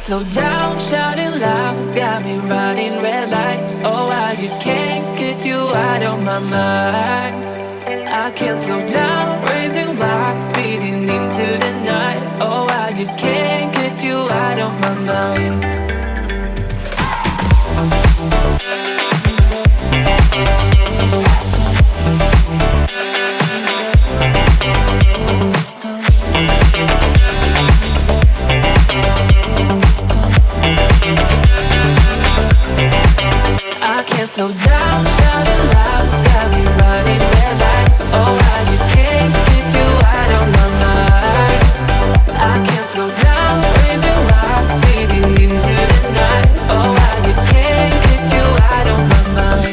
slow down, shouting loud, got me running red lights. Oh, I just can't get you out of my mind. I can't slow down, raising my speeding into the night. Oh, I just can't get you out of my mind. I can't slow down, shouting loud, got me running red lights. Oh, I just can't get you out of my mind. I can't slow down, raising my speeding into the night. Oh, I just can't get you out of my mind.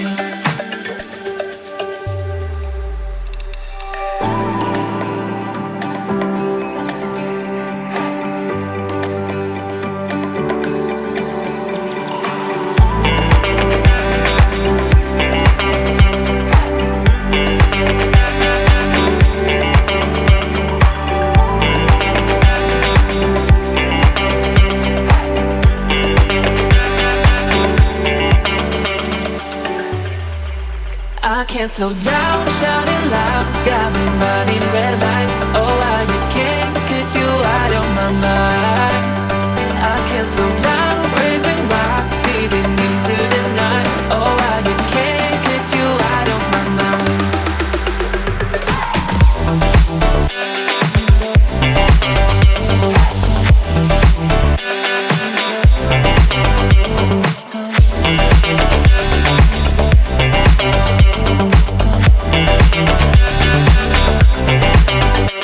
I can't slow down, shouting loud, got me running red lights. Oh, I just can't get you out of my mind. I can't slow down, raising my speeding into the night. Oh, I just can't get you out of my mind.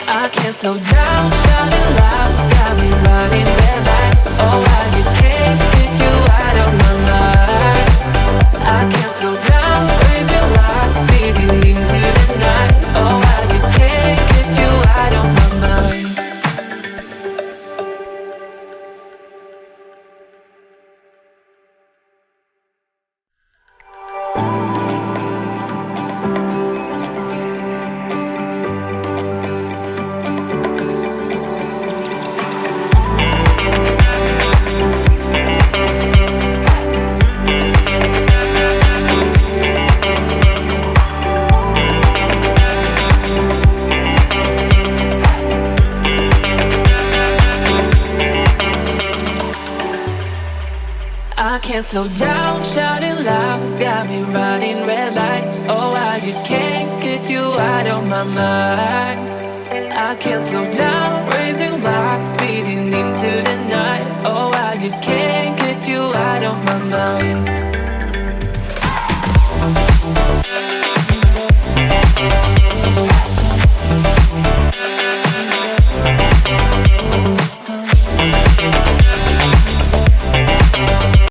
I can't slow down, shouting loud, got me running red lights. Oh, I just can't get you out of my mind. I can't slow down, raising lights, speeding into the night. Oh, I just can't get you out of my mind. I can't slow down, shouting loud, got me running red lights. Oh, I just can't get you out of my mind. I can't slow down, raising my speeding into the night. Oh, I just can't get you out of my mind.